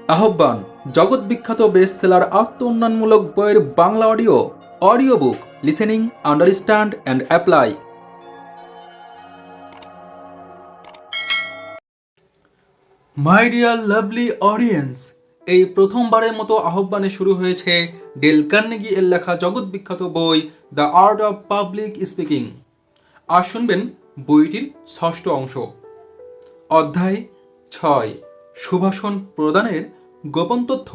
আহ্বান জগৎ বিখ্যাত বেস্ট সেলার আত্ম উন্নয়নমূলক বইয়ের Bangla audio book listening understand and apply. My dear lovely audience, এই প্রথমবারের মতো আহ্বানে শুরু হয়েছে ডেল কার্নেগি এর লেখা জগৎ বিখ্যাত বই the art of public speaking. আর শুনবেন বইটির ষষ্ঠ অংশ, অধ্যায় 6, সুভাষণ প্রদানের গোপন তথ্য।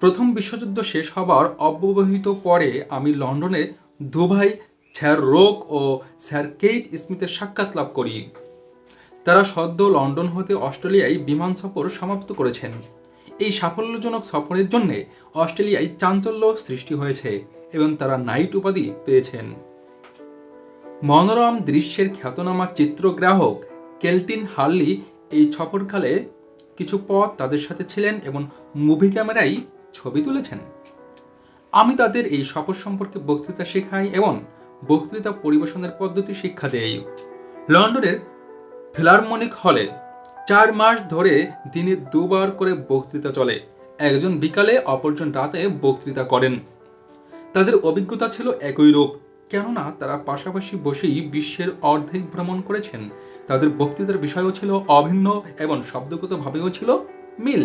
প্রথম বিশ্বযুদ্ধ শেষ হবার অব্যবহিত পরে আমি লন্ডনে দুভাই স্যার রোক ও স্যার কেইট স্মিথের সাক্ষাৎ লাভ করি। তারা সদ্য লন্ডন হতে অস্ট্রেলিয়ায় বিমান সফর সমাপ্ত করেছেন। এই সাফল্যজনক সফরের জন্য অস্ট্রেলিয়ায় চাঞ্চল্য সৃষ্টি হয়েছে এবং তারা নাইট উপাধি পেয়েছেন। মনোরম দৃশ্যের খ্যাতনামা চিত্রগ্রাহক কেলটিন হার্লি এই সফরকালে কিছু পথ তাদের সাথে ছিলেন এবং মুভি ক্যামেরায় ছবি তুলেছেন। আমি তাদের এই সফর সম্পর্কে বক্তৃতা শেখাই এবং বক্তৃতা পরিবেশনের পদ্ধতি শিক্ষা দেই। লন্ডনের ফিলারমনিক হলে 4 মাস ধরে দিনে 2 বার করে বক্তৃতা চলে। একজন বিকালে অপরজন রাতে বক্তৃতা করেন। তাদের অভিজ্ঞতা ছিল একই রূপ, কেননা তারা পাশাপাশি বসেই বিশ্বের অর্ধেক ভ্রমণ করেছেন। তাদের বক্তৃতার বিষয়ও ছিল অভিন্ন এবং শব্দগতভাবেও ছিল মিল।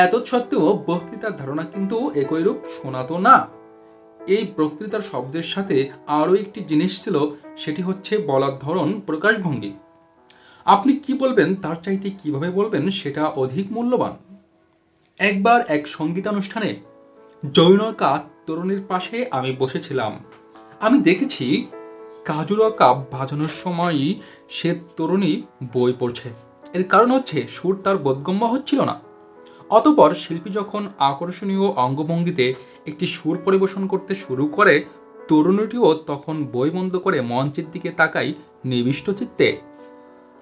এত সত্ত্বেও বক্তৃতার ধারণা কিন্তু একই রূপ শোনাতো না। এই বক্তৃতার শব্দের সাথে আরও একটি জিনিস ছিল, সেটি হচ্ছে বলার ধরন, প্রকাশভঙ্গি। আপনি কি বলবেন তার চাইতে কিভাবে বলবেন সেটা অধিক মূল্যবান। একবার এক সঙ্গীতানুষ্ঠানে জৈনকা তরুণীর পাশে আমি বসেছিলাম। আমি দেখেছি কাজুরকা বাজানোর সময়ই সে তরুণী বই পড়ছে। এর কারণ হচ্ছে সুর তার বোধগম্য হচ্ছিল না। অতঃপর শিল্পী যখন আকর্ষণীয় অঙ্গভঙ্গিতে একটি সুর পরিবেশন করতে শুরু করে, তরুণীটিও তখন বই বন্ধ করে মঞ্চের দিকে তাকাই নিবিষ্ট চিত্তে।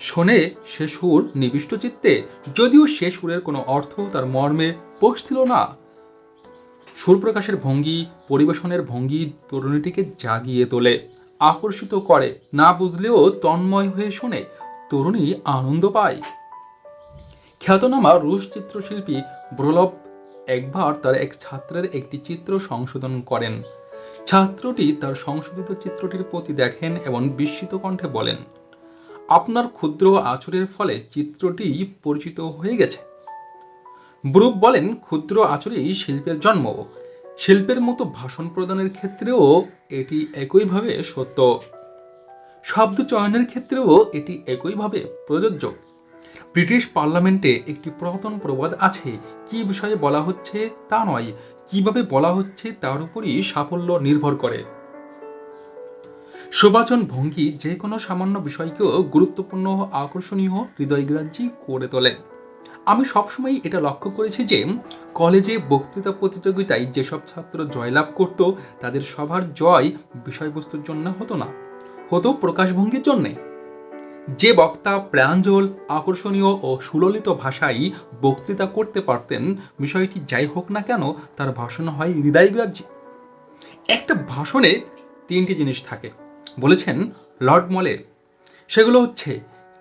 শোনে সে সুর নিবিষ্ট চিত্তে, যদিও সে সুরের কোনো অর্থ তার মর্মে পৌঁছছিল না। সুর প্রকাশের ভঙ্গি, পরিবেশনের ভঙ্গি তরুণীটিকে জাগিয়ে তোলে, আকর্ষিত করে। না বুঝলেও তন্ময় হয়ে শোনে, তরুণী আনন্দ পায়। খ্যাতনামা রুশ চিত্রশিল্পী ব্রোলভ একবার তার এক ছাত্রের একটি চিত্র সংশোধন করেন। ছাত্রটি তার সংশোধিত চিত্রটির প্রতি দেখেন এবং বিস্মিত কণ্ঠে বলেন, আপনার ক্ষুদ্র আঁচড়ের ফলে চিত্রটি পরিচিত হয়ে গেছে। ব্রুক বলেন, ক্ষুদ্র আঁচড়েই শিল্পের জন্ম। শিল্পের মতো ভাষণ প্রদানের ক্ষেত্রেও এটি একইভাবে সত্য। শব্দ চয়নের ক্ষেত্রেও এটি একইভাবে প্রযোজ্য। ব্রিটিশ পার্লামেন্টে একটি পুরাতন প্রবাদ আছে, কি বিষয়ে বলা হচ্ছে তা নয়, কিভাবে বলা হচ্ছে তার উপরই সাফল্য নির্ভর করে। সুভাষণ ভঙ্গি যে কোনো সামান্য বিষয়কেও গুরুত্বপূর্ণ ও আকর্ষণীয়, হৃদয়গ্রাহী করে তোলে। আমি সবসময় এটা লক্ষ্য করেছি যে কলেজে বক্তৃতা প্রতিযোগিতায় যেসব ছাত্র জয়লাভ করত, তাদের সবার জয় বিষয়বস্তুর জন্য হতো না, হতো প্রকাশভঙ্গির জন্যে। যে বক্তা প্রাঞ্জল, আকর্ষণীয় ও সুললিত ভাষায় বক্তৃতা করতে পারতেন, বিষয়টি যাই হোক না কেন তার ভাষণ হয় হৃদয়গ্রাহী। একটা ভাষণে 3টি জিনিস থাকে বলেছেন লর্ড মলে। সেগুলো হচ্ছে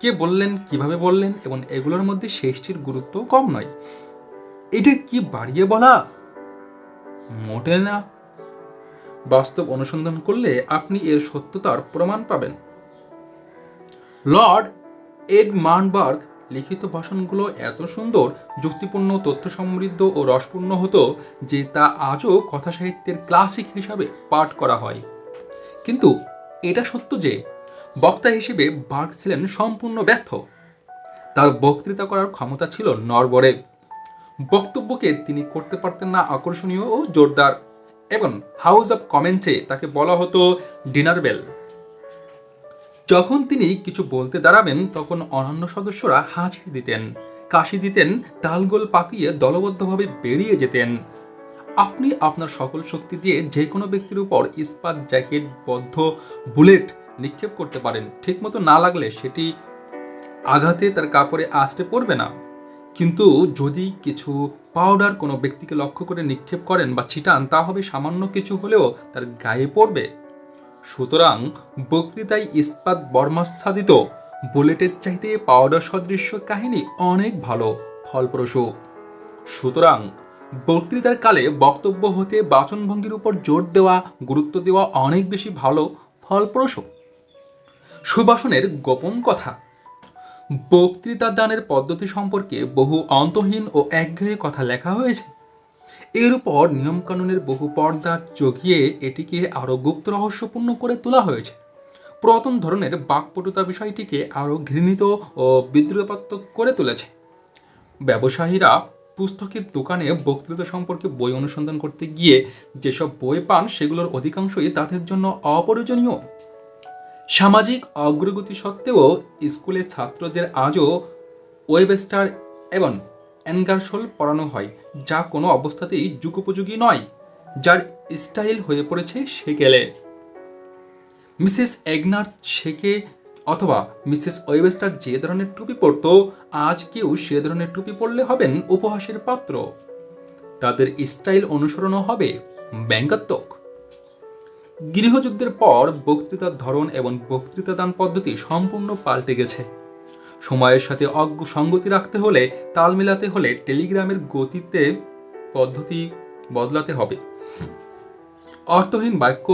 কে বললেন, কিভাবে বললেন, এবং এগুলোর মধ্যে শেষটির গুরুত্ব কম নয়। এটা কি বাড়িয়ে বলা? মোটে না। বাস্তব অনুসন্ধান করলে আপনি এর সত্যতার প্রমাণ পাবেন। লর্ড এডমানবার্গ লিখিত ভাষণগুলো এত সুন্দর, যুক্তিপূর্ণ, তথ্য সমৃদ্ধ ও রসপূর্ণ হতো যে তা আজও কথা সাহিত্যের ক্লাসিক হিসাবে পাঠ করা হয়। কিন্তু এটা সত্য যে বক্তা হিসেবে বার্গ ছিলেন সম্পূর্ণ ব্যর্থ। তার বক্তৃতা করার ক্ষমতা ছিল নড়বড়ে। বক্তব্যকে তিনি করতে পারতেন না আকর্ষণীয় ও জোরদার, এবং হাউস অব কমেন্সে তাকে বলা হতো ডিনার বেল। যখন তিনি কিছু বলতে দাঁড়াবেন, তখন অন্যান্য সদস্যরা হাঁচি দিতেন, কাশি দিতেন, তালগোল পাকিয়ে দলবদ্ধভাবে বেরিয়ে যেতেন। আপনি আপনার সকল শক্তি দিয়ে যে কোনো ব্যক্তির উপর ইস্পাত জ্যাকেট বদ্ধ বুলেট নিক্ষেপ করতে পারেন, ঠিকমতো না লাগলে সেটি আঘাতে তার কাপড়ে আঁচড়ে পড়বে না। কিন্তু যদি কিছু পাউডার কোনো ব্যক্তিকে লক্ষ্য করে নিক্ষেপ করেন বা ছিটান, তা হবে সামান্য কিছু হলেও তার গায়ে পড়বে। সুতরাং বক্তৃতায় ইস্পাত বর্মাচ্ছাদিত বুলেটের চাইতে পাউডার সদৃশ্য কাহিনী অনেক ভালো, ফলপ্রসূ। সুতরাং বক্তৃতার কালে বক্তব্য হতে বাচনভঙ্গির উপর জোর দেওয়া, গুরুত্ব দেওয়া অনেক বেশি ভালো, ফলপ্রসূ। সুভাষণের গোপন কথা। বক্তৃতা দানের পদ্ধতি সম্পর্কে বহু অন্তহীন ও একঘেয়ে কথা লেখা হয়েছে। এর উপর নিয়মকানুনের বহু পর্দা জগিয়ে এটিকে আরও গুপ্ত রহস্যপূর্ণ করে তোলা হয়েছে। পুরাতন ধরনের বাকপটুতা বিষয়টিকে আরও ঘৃণিত ও বিদ্রুপাত্মক করে তুলেছে। ব্যবসায়ীরা পুস্তকের দোকানে বক্তৃতা সম্পর্কে বই অনুসন্ধান করতে গিয়ে যেসব বই পান সেগুলোর অধিকাংশই তাদের জন্য অপ্রয়োজনীয়। সামাজিক অগ্রগতি সত্ত্বেও স্কুলের ছাত্রদের আজও ওয়েবস্টার এবং অ্যাঙ্গারসোল পড়ানো হয়, যা কোনো অবস্থাতেই যুগোপযোগী নয়, যার স্টাইল হয়ে পড়েছে সেকেলে। মিসেস এগনার শেখে অথবা মিসেস ওয়েবস্টার যে ধরনের টুপি পরত, আজ কেউ সে ধরনের টুপি পরলে হবেন উপহাসের পাত্র। তাদের স্টাইল অনুসরণও হবে ব্যঙ্গাত্মক। গৃহযুদ্ধের পর বক্তৃতার ধরন এবং বক্তৃতাদান পদ্ধতি সম্পূর্ণ পাল্টে গেছে। সময়ের সাথে সঙ্গতি রাখতে হলে, তাল মেলাতে হলে টেলিগ্রামের গতিতে পদ্ধতি বদলাতে হবে। অর্থহীন বাক্য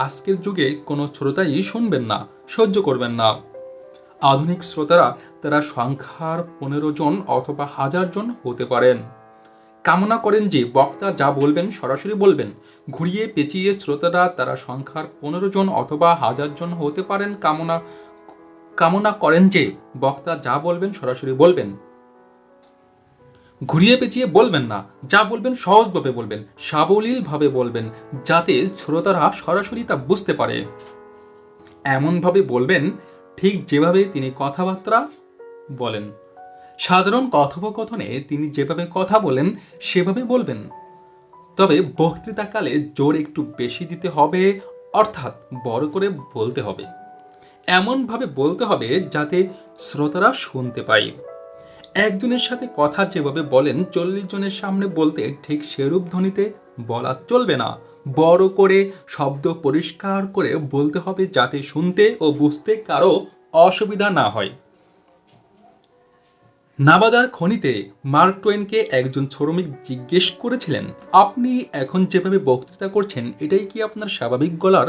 আজকের যুগে কোনো শ্রোতাই শুনবেন না, সহ্য করবেন না। আধুনিক শ্রোতারা তারা সংখ্যার 15 জন অথবা 1000 জন হতে পারেন। কামনা করেন যে বক্তা যা বলবেন সরাসরি বলবেন। ঘুরিয়ে পেঁচিয়ে শ্রোতারা তারা সংখ্যার 15 জন অথবা 1000 জন হতে পারেন। কামনা করেন যে বক্তা যা বলবেন সরাসরি বলবেন। ঘুরিয়ে পেঁচিয়ে বলবেন না, যা বলবেন সহজভাবে বলবেন, সাবলীলভাবে বলবেন, যাতে শ্রোতারা সরাসরি তা বুঝতে পারে। এমনভাবে বলবেন ঠিক যেভাবে তিনি কথাবার্তা বলেন। সাধারণ কথোপকথনে তিনি যেভাবে কথা বলেন সেভাবে বলবেন। তবে বক্তৃতাকালে জোর একটু বেশি দিতে হবে, অর্থাৎ বড় করে বলতে হবে। এমনভাবে বলতে হবে যাতে শ্রোতারা শুনতে পায়। একজনের সাথে কথা যেভাবে বলেন 40 জনের সামনে বলতে ঠিক সেরূপ ধ্বনিতে বলা চলবে না। বড় করে শব্দ পরিষ্কার করে বলতে হবে যাতে শুনতে ও বুঝতে কারো অসুবিধা না হয়। নাবাদার খনিতে মার্ক টোয়েনকে একজন শ্রমিক জিজ্ঞেস করেছিলেন, আপনি এখন যেভাবে বক্তৃতা করছেন এটাই কি আপনার স্বাভাবিক গলার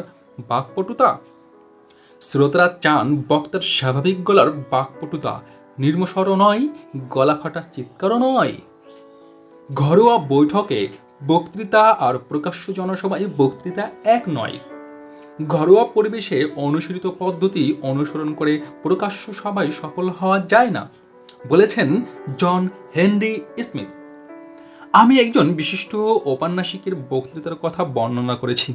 বাকপটুতা? শ্রোতারা চান বক্তার স্বাভাবিক গলার বাকপটুতা, নির্মস্বরও নয়, গলা ফাটা চিৎকারও নয়। ঘরোয়া বৈঠকে বক্তৃতা আর প্রকাশ্য জনসভায় বক্তৃতা এক নয়। ঘরোয়া পরিবেশে অনুসৃত পদ্ধতি অনুসরণ করে প্রকাশ্য সভায় সফল হওয়া যায় না, বলেছেন জন হেনরি স্মিথ। আমি একজন বিশিষ্ট ঔপন্যাসিকের বক্তৃতার কথা বর্ণনা করেছি।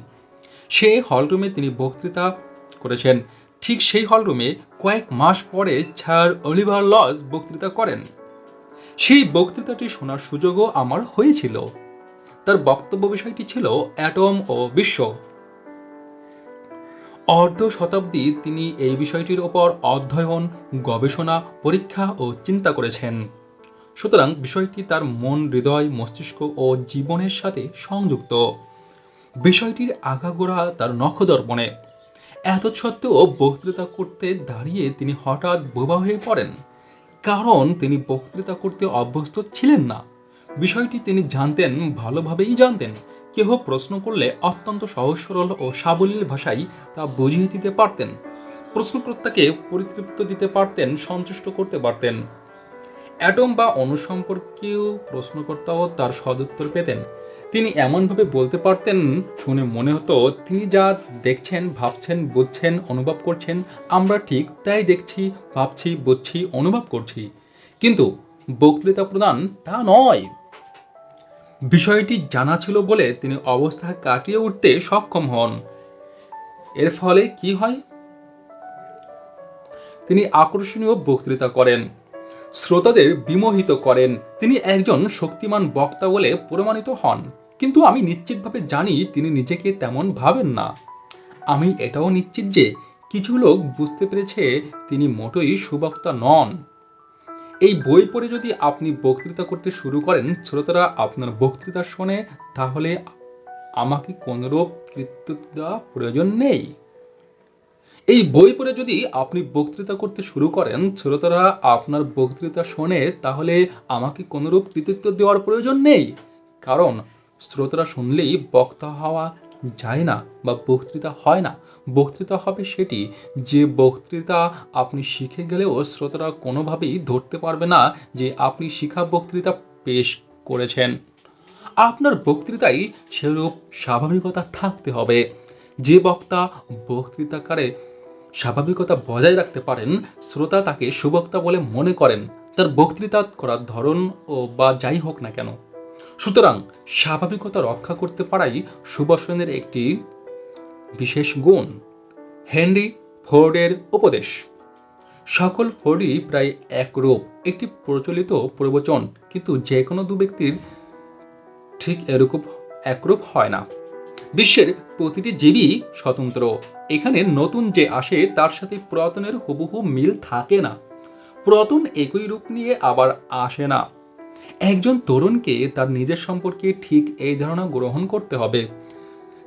সে হলরুমে তিনি বক্তৃতা করেছেন। ঠিক সেই হলরুমে কয়েক মাস পরে স্যার অলিভার লজ বক্তৃতা করেন। সেই বক্তৃতাটি শোনার সুযোগও আমার হয়েছিল। তার বক্তব্য বিষয়টি ছিল অ্যাটম ও বিশ্ব। অর্ধ শতাব্দী তিনি এই বিষয়টির ওপর অধ্যয়ন, গবেষণা, পরীক্ষা ও চিন্তা করেছেন। সুতরাং বিষয়টি তার মন, হৃদয়, মস্তিষ্ক ও জীবনের সাথে সংযুক্ত। বিষয়টির আগাগোড়া তার নখদর্পণে। এত সত্ত্বেও বক্তৃতা করতে দাঁড়িয়ে তিনি হঠাৎ বোবা হয়ে পড়েন, কারণ তিনি বক্তৃতা করতে অভ্যস্ত ছিলেন না। বিষয়টি তিনি জানতেন, ভালোভাবেই জানতেন। কেহ প্রশ্ন করলে অত্যন্ত সহজ সরল ও সাবলীল ভাষায় তা বুঝিয়ে দিতে পারতেন। প্রশ্নকর্তাকে পরিতৃপ্ত দিতে পারতেন, সন্তুষ্ট করতে পারতেন। অ্যাটম বা অণু সম্পর্কেও প্রশ্নকর্তাও তার সদুত্তর পেতেন। তিনি এমনভাবে বলতে পারতেন, শুনে মনে হতো তিনি যা দেখছেন, ভাবছেন, বুঝছেন, অনুভব করছেন, আমরা ঠিক তাই দেখছি, ভাবছি, বুঝছি, অনুভব করছি। কিন্তু বক্তৃতা প্রদান তা নয়। বিষয়টি জানা ছিল বলে তিনি অবস্থা কাটিয়ে উঠতে সক্ষম হন। এর ফলে কি হয়? তিনি আকর্ষণীয় বক্তৃতা করেন, শ্রোতাদের বিমোহিত করেন। তিনি একজন শক্তিমান বক্তা বলে প্রমাণিত হন। কিন্তু আমি নিশ্চিতভাবে জানি তিনি নিজেকে তেমন ভাবেন না। আমি এটাও নিশ্চিত যে কিছু লোক বুঝতে পেরেছে তিনি মোটেই সুবক্তা নন। এই বই পড়ে যদি আপনি বক্তৃতা করতে শুরু করেন, শ্রোতারা আপনার বক্তৃতা শোনে, তাহলে আমাকে কোনরূপ কৃতিত্ব দেওয়া প্রয়োজন নেই। এই বই পড়ে যদি আপনি বক্তৃতা করতে শুরু করেন, শ্রোতারা আপনার বক্তৃতা শোনে, তাহলে আমাকে কোনোরূপ কৃতিত্ব দেওয়ার প্রয়োজন নেই। কারণ শ্রোতারা শুনলেই বক্তা হওয়া যায় না বা বক্তৃতা হয় না। বক্তৃতা হবে সেটি যে বক্তৃতা আপনি শিখে গেলেও শ্রোতারা কোনোভাবেই ধরতে পারবে না যে আপনি শিখা বক্তৃতা পেশ করেছেন। আপনার বক্তৃতায় সেরূপ স্বাভাবিকতা থাকতে হবে। যে বক্তা বক্তৃতাকারে স্বাভাবিকতা বজায় রাখতে পারেন, শ্রোতা তাকে সুবক্তা বলে মনে করেন, তার বক্তৃতা করার ধরন ও বা যাই হোক না কেন। সুতরাং স্বাভাবিকতা রক্ষা করতে পারাই সুভাষণের একটি বিশেষ গুণ। হেনরি ফোর্ডের উপদেশ। সকল ফোর্ডই প্রায় একরূপ, একটি প্রচলিত প্রবচন, কিন্তু যে কোনো দু ব্যক্তির ঠিক এরকম একরূপ হয় না। বিশ্বের প্রতিটি জীবই স্বতন্ত্র। এখানে নতুন যে আসে তার সাথে পুরাতনের হুবহু মিল থাকে না। পুরাতন একই রূপ নিয়ে আবার আসে না। একজন তরুণকে তার নিজের সম্পর্কে ঠিক এই ধারণা গ্রহণ করতে হবে।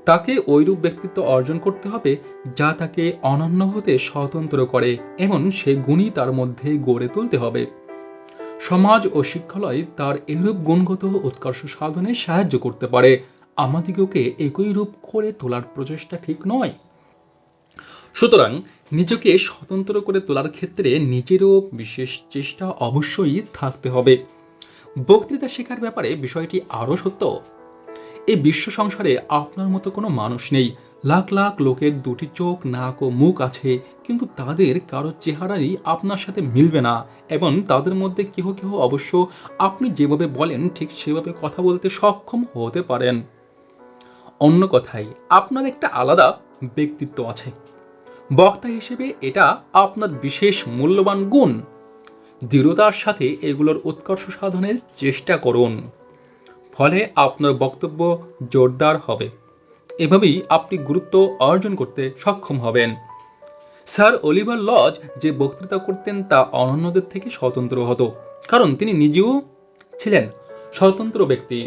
তাকে ওইরূপ ব্যক্তিত্ব অর্জন করতে হবে যা তাকে অনন্য হতে স্বতন্ত্র করে, এমন সে গুণই তার মধ্যে গড়ে তুলতে হবে। সমাজ ও শিক্ষালয় তার এরূপ গুণগত উৎকর্ষ সাধনে সাহায্য করতে পারে। আমাদিগকে একই রূপ করে তোলার প্রচেষ্টা ঠিক নয়। সুতরাং নিজেকে স্বতন্ত্র করে তোলার ক্ষেত্রে নিজেরও বিশেষ চেষ্টা অবশ্যই থাকতে হবে। বক্তৃতা শেখার ব্যাপারে বিষয়টি আরও সত্য। এই বিশ্ব সংসারে আপনার মতো কোনো মানুষ নেই। লাখ লাখ লোকের দুটি চোখ, নাক ও মুখ আছে, কিন্তু তাদের কারো চেহারাই আপনার সাথে মিলবে না, এবং তাদের মধ্যে কেহ কেহ অবশ্য আপনি যেভাবে বলেন ঠিক সেভাবে কথা বলতে সক্ষম হতে পারেন। অন্য কথায়, আপনার একটা আলাদা ব্যক্তিত্ব আছে। বক্তা হিসেবে এটা আপনার বিশেষ মূল্যবান গুণ। দৃঢ়তার সাথে এগুলোর উৎকর্ষ সাধনের চেষ্টা করুন, ফলে আপনার বক্তব্য জোরদার হবে। এভাবেই আপনি গুরুত্ব অর্জন করতে সক্ষম হবেন। স্যার অলিভার লজ যে বক্তৃতা করতেন তা অন্যদের থেকে স্বতন্ত্র হতো, কারণ তিনি নিজেও ছিলেন স্বতন্ত্র ব্যক্তি।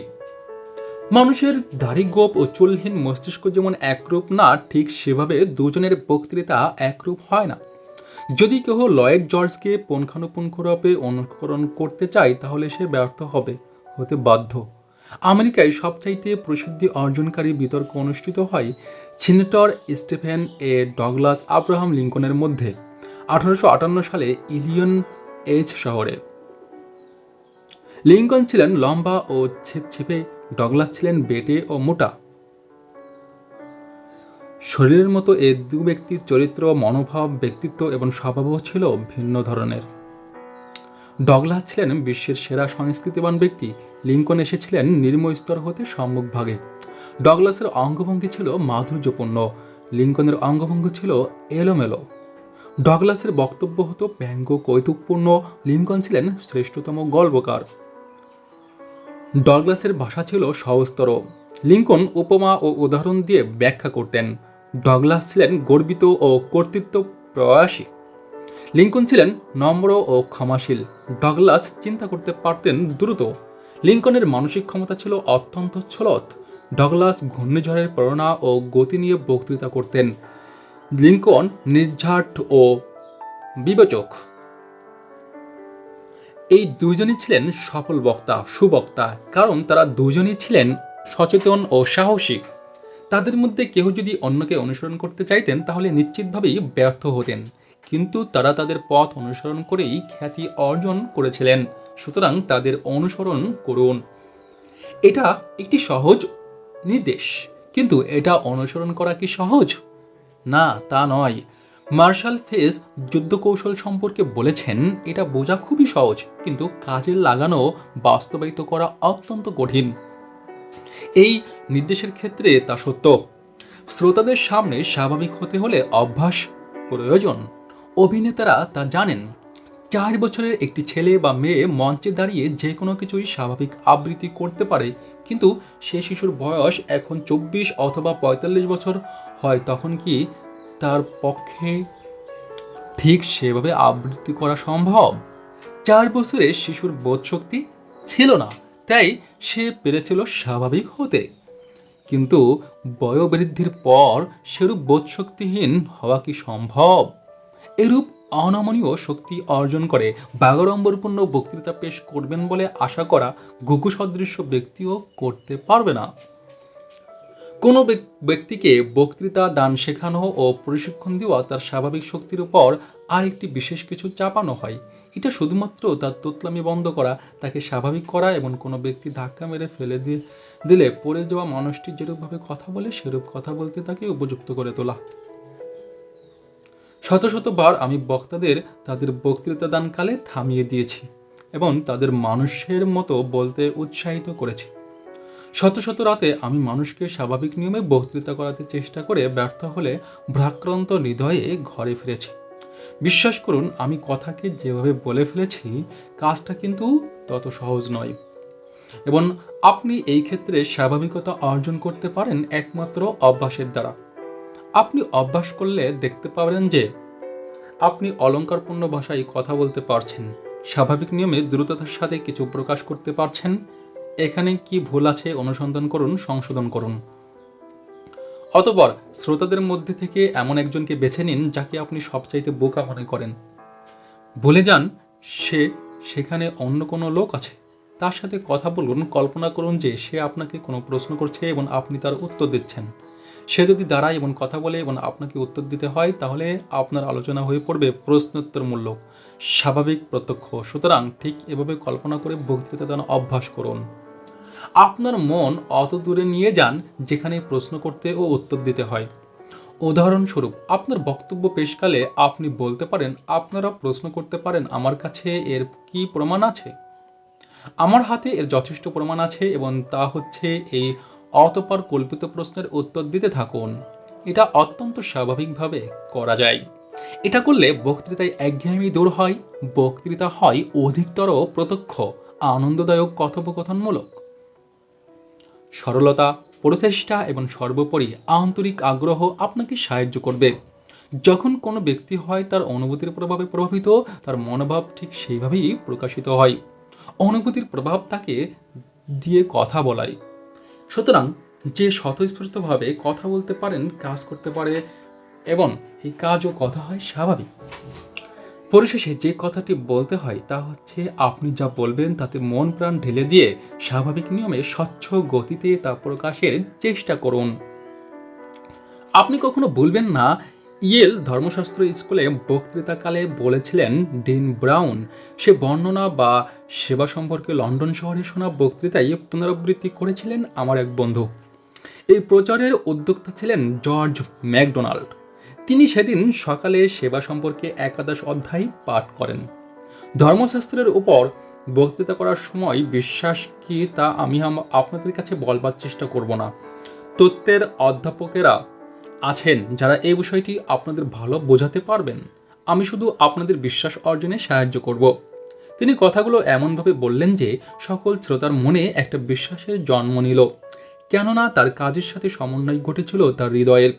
মানুষের দাড়ি গোঁফ ও চুলহীন মস্তিষ্ক যেমন একরূপ না, ঠিক সেভাবে দুজনের বক্তৃতা একরূপ হয় না। যদি কেউ লয়েড জর্জকে পুঙ্খানুপুঙ্খরূপে অনুকরণ করতে চায়, তাহলে সে ব্যর্থ হতে বাধ্য। আমেরিকায় সবচাইতে প্রসিদ্ধি অর্জনকারী বিতর্ক অনুষ্ঠিত হয় সিনেটর স্টিফেন এ ডগলাস আব্রাহাম লিঙ্কনের মধ্যে 1858 সালে ইলিনয়েস শহরে। লিঙ্কন ছিলেন লম্বা ও ছিপছিপে, ডগলাস ছিলেন বেঁটে ও মোটা। শরীরের মতো এ দু ব্যক্তির চরিত্র, মনোভাব, ব্যক্তিত্ব এবং স্বভাবও ছিল ভিন্ন ধরনের। ডগলাস ছিলেন বিশ্বের সেরা সংস্কৃতিবান ব্যক্তি। লিঙ্কন এসেছিলেন নিম্ন স্তর হতে সম্মুখভাগে। ডগলাসের অঙ্গভঙ্গি ছিল মাধুর্যপূর্ণ, লিঙ্কনের অঙ্গভঙ্গি ছিল এলোমেলো। ডগলাসের বক্তব্য হতো ব্যঙ্গ কৌতুকপূর্ণ, লিঙ্কন ছিলেন শ্রেষ্ঠতম গল্পকার। ডগলাসের ভাষা ছিল সহজতর, লিঙ্কন উপমা ও উদাহরণ দিয়ে ব্যাখ্যা করতেন। ডগলাস ছিলেন গর্বিত ও কর্তৃত্ব প্রয়াসী, লিঙ্কন ছিলেন নম্র ও ক্ষমাশীল। ডগলাস চিন্তা করতে পারতেন দ্রুত, লিঙ্কনের মানসিক ক্ষমতা ছিল অত্যন্ত ছোলথ। ডগলাস ঘূর্ণিঝড়ের প্রেরণা ও গতি নিয়ে বক্তৃতা করতেন, লিঙ্কন নির্ঝাট ও বিবেচক। এই দুজনই ছিলেন সফল বক্তা, সুবক্তা, কারণ তারা দুজনই ছিলেন সচেতন ও সাহসী। তাদের মধ্যে কেউ যদি অন্যকে অনুসরণ করতে চাইতেন, তাহলে নিশ্চিতভাবেই ব্যর্থ হতেন, কিন্তু তারা তাদের পথ অনুসরণ করেই খ্যাতি অর্জন করেছিলেন। সুতরাং তাদের অনুসরণ করুন। এটা একটি সহজ নির্দেশ, কিন্তু এটা অনুসরণ করা কি সহজ? না, তা নয়। মার্শাল ফেস যুদ্ধকৌশল সম্পর্কে বলেছেন, এটা বোঝা খুবই সহজ, কিন্তু কাজে লাগানো, বাস্তবায়িত করা অত্যন্ত কঠিন। এই নির্দেশের ক্ষেত্রে তা সত্য। শ্রোতাদের সামনে স্বাভাবিক হতে হলে অভ্যাস প্রয়োজন। অভিনেতারা তা জানেন। 4 বছরের একটি ছেলে বা মেয়ে মঞ্চে দাঁড়িয়ে যে কোনো কিছুই স্বাভাবিক আবৃত্তি করতে পারে, কিন্তু সে শিশুর বয়স এখন 24 অথবা 45 বছর হয়, তখন কি তার পক্ষে ঠিক সেভাবে আবৃত্তি করা সম্ভব? 4 বছরের শিশুর বোধশক্তি ছিল না, তাই সে পেরেছিল স্বাভাবিক হতে। কিন্তু বয়োবৃদ্ধির পর সেরূপ বোধশক্তিহীন হওয়া কি সম্ভব? এরূপ অনমনীয় শক্তি অর্জন করে বাগাড়ম্বরপূর্ণ বক্তৃতা পেশ করবেন বলে আশা করা ঘুঘু সদৃশ ব্যক্তিও করতে পারবে না। কোনো ব্যক্তিকে বক্তৃতা দান শেখানো ও প্রশিক্ষণ দেওয়া তার স্বাভাবিক শক্তির উপর আরেকটি বিশেষ কিছু চাপানো হয়। এটা শুধুমাত্র তার তোতলামি বন্ধ করা, তাকে স্বাভাবিক করা এবং কোনো ব্যক্তি ধাক্কা মেরে ফেলে দিলে পড়ে যাওয়া মানুষটি যেরূপভাবে কথা বলে সেরূপ কথা বলতে তাকে উপযুক্ত করে তোলা। শত শতবার আমি বক্তাদের তাদের বক্তৃতা দানকালে থামিয়ে দিয়েছি এবং তাদের মানুষের মতো বলতে উৎসাহিত করেছি। শত শত রাতে আমি মানুষকে স্বাভাবিক নিয়মে বক্তৃতা করাতে চেষ্টা করে ব্যর্থ হলে ভ্রাক্রান্ত হৃদয়ে ঘরে ফিরেছি। বিশ্বাস করুন, আমি কথাকে যেভাবে বলে ফেলেছি কাজটা কিন্তু তত সহজ নয় এবং আপনি এই ক্ষেত্রে স্বাভাবিকতা অর্জন করতে পারেন একমাত্র অভ্যাসের দ্বারা। আপনি অভ্যাস করলে দেখতে পাবেন যে আপনি অলঙ্কারপূর্ণ ভাষায় কথা বলতে পারছেন, স্বাভাবিক নিয়মে দ্রুততার সাথে কিছু প্রকাশ করতে পারছেন। এখানে কি ভুল আছে অনুসন্ধান করুন, সংশোধন করুন। অতঃপর শ্রোতাদের মধ্যে থেকে এমন একজনকে বেছে নিন যাকে আপনি সবচাইতে বোকা মনে করেন। ভুলে যান সেখানে অন্য কোনো লোক আছে, তার সাথে কথা বলুন। কল্পনা করুন যে সে আপনাকে কোনো প্রশ্ন করছে এবং আপনি তার উত্তর দিচ্ছেন। সে যদি দাঁড়ায় এবং কথা বলে এবং আপনাকে উত্তর দিতে হয়, তাহলে আপনার আলোচনা হয়ে পড়বে প্রশ্নোত্তরমূলক, স্বাভাবিক, প্রত্যক্ষ। সুতরাং ঠিক এভাবে কল্পনা করে বক্তৃতা দান অভ্যাস করুন। আপনার মন অত দূরে নিয়ে যান যেখানে প্রশ্ন করতে ও উত্তর দিতে হয়। উদাহরণস্বরূপ, আপনার বক্তব্য পেশকালে আপনি বলতে পারেন, আপনারা প্রশ্ন করতে পারেন, আমার কাছে এর কি প্রমাণ আছে? আমার হাতে এর যথেষ্ট প্রমাণ আছে এবং তা হচ্ছে এই। অতঃপর কল্পিত প্রশ্নের উত্তর দিতে থাকুন। এটা অত্যন্ত স্বাভাবিকভাবে করা যায়। এটা করলে বক্তৃতায় একঘেয়েমি দূর হয়, বক্তৃতা হয় অধিকতর প্রত্যক্ষ, আনন্দদায়ক, কথোপকথনমূলক। সরলতা, প্রচেষ্টা এবং সর্বোপরি আন্তরিক আগ্রহ আপনাকে সাহায্য করবে। যখন কোনো ব্যক্তি হয় তার অনুভূতির প্রভাবে প্রভাবিত, তার মনোভাব ঠিক সেইভাবেই প্রকাশিত হয়। অনুভূতির প্রভাব তাকে দিয়ে কথা বলায়। সুতরাং যে স্বতঃস্ফূর্তভাবে কথা বলতে পারেন, কাজ করতে পারে এবং এই কাজ ও কথা হয় স্বাভাবিক। পরিশেষে যে কথাটি বলতে হয় তা হচ্ছে, আপনি যা বলবেন তাতে মন প্রাণ ঢেলে দিয়ে স্বাভাবিক নিয়মে স্বচ্ছ গতিতে তা প্রকাশের চেষ্টা করুন। আপনি কখনো ভুলবেন না, ইয়েল ধর্মশাস্ত্র স্কুলে বক্তৃতাকালে বলেছিলেন ডিন ব্রাউন। সে বর্ণনা বা সেবা সম্পর্কে লন্ডন শহরে শোনা বক্তৃতায় পুনরাবৃত্তি করেছিলেন আমার এক বন্ধু। এই প্রচারের উদ্যোক্তা ছিলেন জর্জ ম্যাকডোনাল্ড। তিনি সেদিন সকালে সেবা সম্পর্কে 11 অধ্যায় পাঠ করেন। ধর্মশাস্ত্রের উপর বক্তৃতা করার সময় বিশ্বাস কি তা আমি আপনাদের কাছে বলবার চেষ্টা করব না। তত্ত্বের অধ্যাপকেরা আছেন যারা এই বিষয়টি আপনাদের ভালো বোঝাতে পারবেন। আমি শুধু আপনাদের বিশ্বাস অর্জনে সাহায্য করব। তিনি কথাগুলো এমনভাবে বললেন যে সকল শ্রোতার মনে একটা বিশ্বাসের জন্ম নিল, কেননা তার কাজের সাথে সমন্বয় ঘটেছিল তার হৃদয়ের।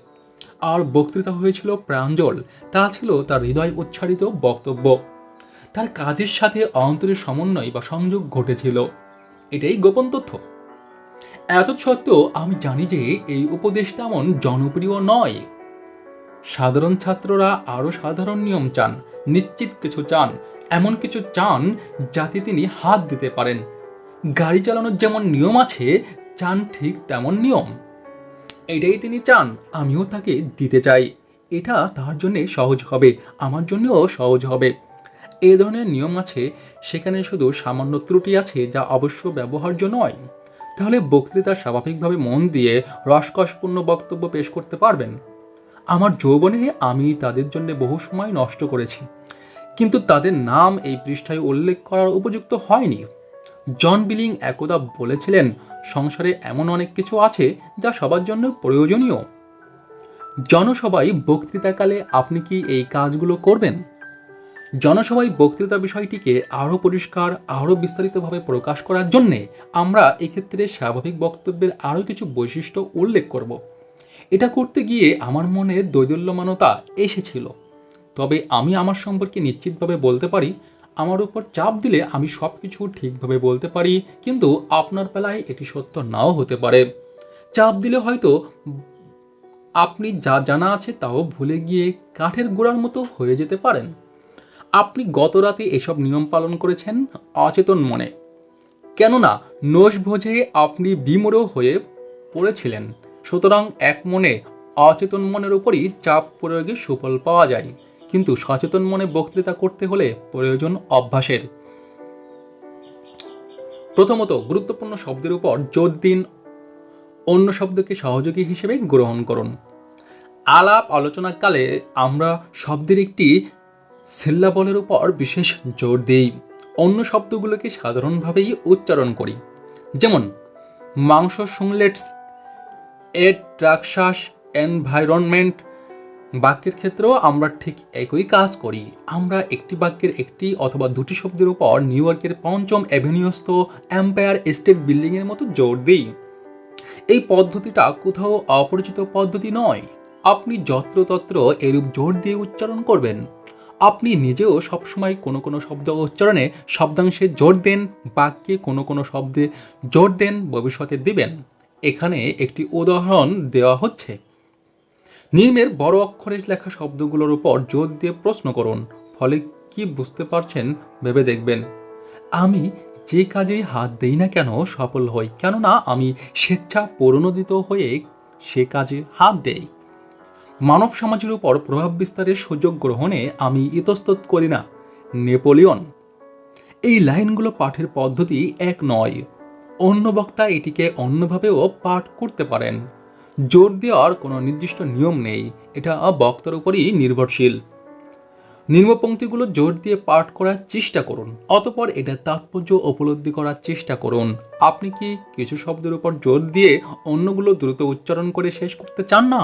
আর বক্তৃতা হয়েছিল প্রাঞ্জল, তা ছিল তার হৃদয় উচ্চারিত বক্তব্য। তার কাজের সাথে অন্তরের সমন্বয় বা সংযোগ ঘটেছিল। এটাই গোপন তথ্য। এত সত্ত্বেও আমি জানি যে এই উপদেশ তেমন জনপ্রিয় নয়। সাধারণ ছাত্ররা আরও সাধারণ নিয়ম চান, নিশ্চিত কিছু চান, এমন কিছু চান যাতে তিনি হাত দিতে পারেন। গাড়ি চালানোর যেমন নিয়ম আছে, চান ঠিক তেমন নিয়ম। এটাই তিনি চান, আমিও তাকে দিতে চাই। এটা তার জন্যে সহজ হবে, আমার জন্যও সহজ হবে। এ ধরনের নিয়ম আছে, সেখানে শুধু সামান্য ত্রুটি আছে যা অবশ্য ব্যবহার্য নয়। তাহলে বক্তৃতা স্বাভাবিকভাবে মন দিয়ে রসকসপূর্ণ বক্তব্য পেশ করতে পারবেন। আমার যৌবনে আমি তাদের জন্য বহু সময় নষ্ট করেছি, কিন্তু তাদের নাম এই পৃষ্ঠায় উল্লেখ করার উপযুক্ত হয়নি। জন বিলিং একদা বলেছিলেন, সংসারে এমন অনেক কিছু আছে যা সবার জন্য প্রয়োজনীয়। জনসভায় বক্তৃতাকালে আপনি কি এই কাজগুলো করবেন? জনসভায় বক্তৃতা বিষয়টিকে আরও পরিষ্কার, আরও বিস্তারিতভাবে প্রকাশ করার জন্যে আমরা এক্ষেত্রে স্বাভাবিক বক্তব্যের আরও কিছু বৈশিষ্ট্য উল্লেখ করব। এটা করতে গিয়ে আমার মনে দৈদল্যমানতা এসেছিল, তবে আমি আমার সম্পর্কে নিশ্চিতভাবে বলতে পারি, আমার উপর চাপ দিলে আমি সব কিছু ঠিকভাবে বলতে পারি, কিন্তু আপনার বেলায় এটি সত্য নাও হতে পারে। চাপ দিলে হয়তো আপনি যা জানা আছে তাও ভুলে গিয়ে কাঠের গোড়ার মতো হয়ে যেতে পারেন। আপনি গত রাতে এসব নিয়ম পালন করেছেন অচেতন মনে, কেননা নৈশভোজে আপনি বিমূঢ় হয়ে পড়েছিলেন। সুতরাং এক মনে অচেতন মনের উপরই চাপ প্রয়োগে সুফল পাওয়া যায়, কিন্তু সচেতন মনে বক্তৃতা করতে হলে প্রয়োজন অভ্যাসের। প্রথমত, গুরুত্বপূর্ণ শব্দের উপর জোর দিন, অন্য শব্দকে সহযোগী হিসেবে গ্রহণ করুন। আলাপ আলোচনাকালে আমরা শব্দের একটি সিল্লাবলের উপর বিশেষ জোর দিই, অন্য শব্দগুলোকে সাধারণভাবেই উচ্চারণ করি। যেমন মাংস, শুনলেটস, এড, ট্রাকশাস, এনভায়রনমেন্ট। বাক্যের ক্ষেত্রেও আমরা ঠিক একই কাজ করি। আমরা একটি বাক্যের একটি অথবা দুটি শব্দের উপর নিউ ইয়র্কের ৫ম অ্যাভিনিউস্থ এম্পায়ার স্টেট বিল্ডিংয়ের মতো জোর দিই। এই পদ্ধতিটা কোথাও অপরিচিত পদ্ধতি নয়। আপনি যত্রতত্র এরূপ জোর দিয়ে উচ্চারণ করবেন। আপনি নিজেও সবসময় কোনো কোনো শব্দ উচ্চারণে শব্দাংশে জোর দেন, বাক্যে কোনো কোনো শব্দে জোর দেন, ভবিষ্যতে দিবেন। এখানে একটি উদাহরণ দেওয়া হচ্ছে। নিয়মের বড় অক্ষরে লেখা শব্দগুলোর উপর জোর দিয়ে প্রশ্ন করুন, ফলে কি বুঝতে পারছেন ভেবে দেখবেন। আমি যে কাজেই হাত দেই না কেন সফল হই, কেননা আমি স্বেচ্ছা পরিণোদিত হয়ে সে কাজে হাত দেই। মানব সমাজের উপর প্রভাব বিস্তারের সুযোগ গ্রহণে আমি ইতস্তত করি না। নেপোলিয়ন। এই লাইনগুলো পাঠের পদ্ধতি এক নয়, অন্য বক্তা এটিকে অন্যভাবেও পাঠ করতে পারেন। জোর দেওয়ার কোনো নির্দিষ্ট নিয়ম নেই, এটা বক্তার উপরই নির্ভরশীল। নিম্নপংক্তিগুলো জোর দিয়ে পাঠ করার চেষ্টা করুন, অতঃপর এটার তাৎপর্য উপলব্ধি করার চেষ্টা করুন। আপনি কি কিছু শব্দের উপর জোর দিয়ে অন্যগুলো দ্রুত উচ্চারণ করে শেষ করতে চান না?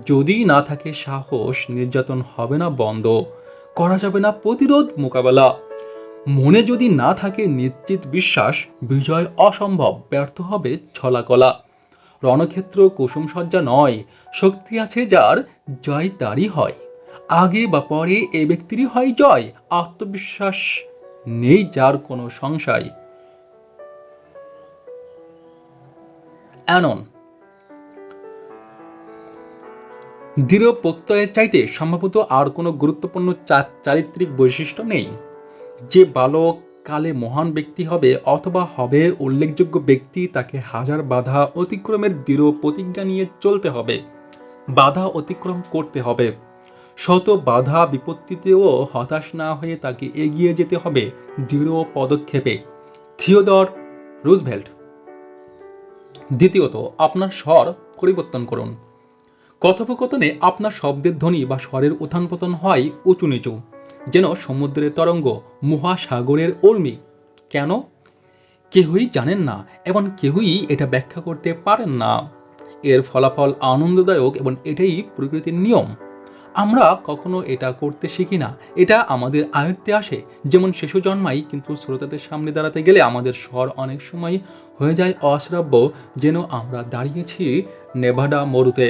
যদি না থাকে সাহস, নির্যাতন হবে না বন্ধ, করা যাবে না প্রতিরোধ মোকাবেলা। মনে যদি না থাকে নিশ্চিত বিশ্বাস, বিজয় অসম্ভব, ব্যর্থ হবে ছলাকলা। রণক্ষেত্র কুসুমসজ্জা নয়, শক্তি আছে যার, জয় তারই হয়। আগে বা পরে এ ব্যক্তিরই হয় জয়, আত্মবিশ্বাস নেই যার কোনো সংশয়। অ্যানন। দৃঢ় প্রত্যয়ের চাইতে সম্ভবত আর কোনো গুরুত্বপূর্ণ চারিত্রিক বৈশিষ্ট্য নেই। যে বালক কালে মহান ব্যক্তি হবে অথবা হবে উল্লেখযোগ্য ব্যক্তি, তাকে হাজার বাধা অতিক্রমের দৃঢ় প্রতিজ্ঞা নিয়ে চলতে হবে, বাধা অতিক্রম করতে হবে। শত বাধা বিপত্তিতেও হতাশ না হয়ে তাকে এগিয়ে যেতে হবে দৃঢ় পদক্ষেপে। Theodore Roosevelt. দ্বিতীয়ত, আপনার স্বর পরিবর্তন করুন। কথোপকথনে আপনার শব্দের ধ্বনি বা স্বরের উত্থান পতন হয় উঁচু নিচু, যেন সমুদ্রের তরঙ্গ, মহাসাগরের উর্মি। কেন? কেউই জানেন না এবং কেউই এটা ব্যাখ্যা করতে পারেন না। এর ফলাফল আনন্দদায়ক এবং এটাই প্রকৃতির নিয়ম। আমরা কখনো এটা করতে শিখি না, এটা আমাদের আয়ত্তে আসে। যেমন শিশু জন্মাই, কিন্তু শ্রোতাদের সামনে দাঁড়াতে গেলে আমাদের স্বর অনেক সময় হয়ে যায় অশ্রাব্য, যেন আমরা দাঁড়িয়েছি নেভাডা মরুতে।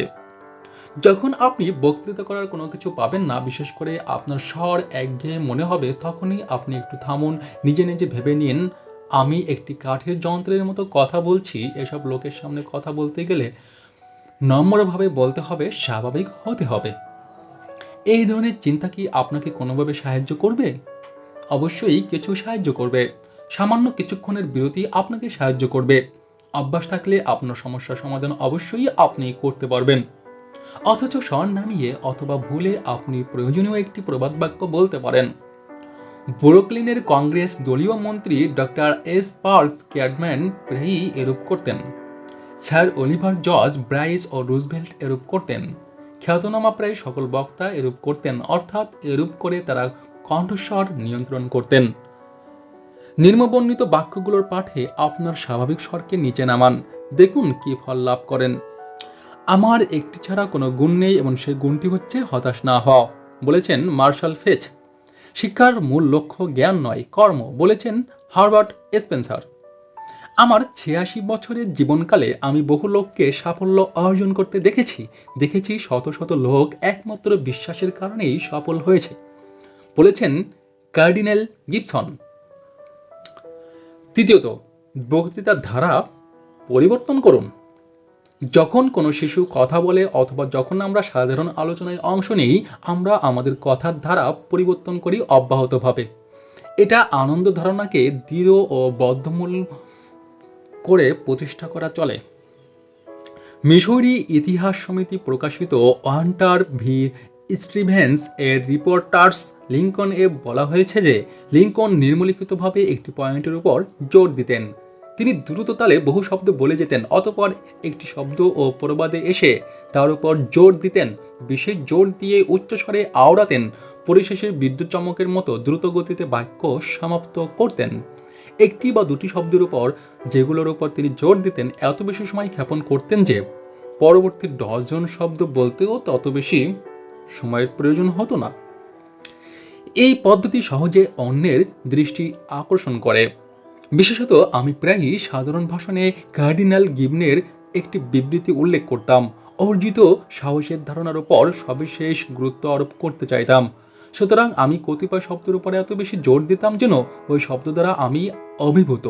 যখন আপনি বক্তৃতা করার কোনো কিছু পাবেন না, বিশেষ করে আপনার স্বর একঘেয়ে মনে হবে, তখনই আপনি একটু থামুন, নিজে নিজে ভেবে নিন, আমি একটি কাঠের যন্ত্রের মতো কথা বলছি। এসব লোকের সামনে কথা বলতে গেলে নম্রভাবে বলতে হবে, স্বাভাবিক হতে হবে। এই ধরনের চিন্তা কি আপনাকে কোনোভাবে সাহায্য করবে? অবশ্যই কিছু সাহায্য করবে। সামান্য কিছুক্ষণের বিরতি আপনাকে সাহায্য করবে। অভ্যাস থাকলে আপনার সমস্যার সমাধান অবশ্যই আপনি করতে পারবেন। অথচ স্বর নামিয়ে অথবা ভুলে আপনি প্রয়োজনীয় একটি প্রবাদ বাক্য বলতে পারেন। ব্রুকলিনের কংগ্রেস দলীয় মন্ত্রী ডক্টর এস পার্কস ক্যাডম্যান প্রায়ই এরূপ করতেন। স্যার অলিভার জর্জ, ব্রাইস ও রুজভেল্ট এরূপ করতেন। খ্যাতনামা প্রায় সকল বক্তা এরূপ করতেন, অর্থাৎ এরূপ করে তারা কণ্ঠস্বর নিয়ন্ত্রণ করতেন। নিম্নবর্ণিত বাক্যগুলোর পাঠে আপনার স্বাভাবিক স্বরকে নিচে নামান, দেখুন কি ফল লাভ করেন। আমার একটি ছাড়া কোনো গুণ নেই এবং সেই গুণটি হচ্ছে হতাশ না হওয়া, বলেছেন মার্শাল ফেচ। শিক্ষার মূল লক্ষ্য জ্ঞান নয়, কর্ম, বলেছেন হারবার্ট স্পেন্সার। আমার ৮৬ বছরের জীবনকালে আমি বহু লোককে সাফল্য অর্জন করতে দেখেছি শত শত লোক একমাত্র বিশ্বাসের কারণেই সফল হয়েছে, বলেছেন কার্ডিনাল গিবসন। তৃতীয়ত, বক্তৃতার ধারা পরিবর্তন করুন। যখন কোনো শিশু কথা বলে অথবা যখন আমরা সাধারণ আলোচনায় অংশ নিই, আমরা আমাদের কথার ধারা পরিবর্তন করি অব্যাহতভাবে। এটা আনন্দ ধারণাকে দৃঢ় ও বদ্ধমূল করে প্রতিষ্ঠা করা চলে। মিসৌরি ইতিহাস সমিতি প্রকাশিত ওয়ান্টার ভি স্টিভেন্স এর রিপোর্টার্স লিঙ্কন এ বলা হয়েছে যে লিঙ্কন নিম্নলিখিতভাবে একটি পয়েন্টের উপর জোর দিতেন। তিনি দ্রুত তালে বহু শব্দ বলে যেতেন, অতঃপর একটি শব্দ ও প্রবাদে এসে তার উপর জোর দিতেন, বিশেষ জোর দিয়ে উচ্চস্বরে আওড়াতেন, পরিশেষে বিদ্যুৎ চমকের মতো দ্রুত গতিতে বাক্য সমাপ্ত করতেন। একটি বা দুটি শব্দের উপর যেগুলোর উপর তিনি জোর দিতেন এত বেশি সময় ক্ষেপণ করতেন যে পরবর্তী ডজন শব্দ বলতেও তত বেশি সময়ের প্রয়োজন হতো না। এই পদ্ধতি সহজে অন্যের দৃষ্টি আকর্ষণ করে। বিশেষত আমি প্রায়ই সাধারণ ভাষণে কার্ডিনাল গিবনের একটি বিবৃতি উল্লেখ করতাম। অর্জিত সাহসের ধারণার উপর সবিশেষ গুরুত্ব আরোপ করতে চাইতাম। সুতরাং আমি কতিপয় শব্দের উপরে এত বেশি জোর দিতাম যেন ওই শব্দ দ্বারা আমি অভিভূত।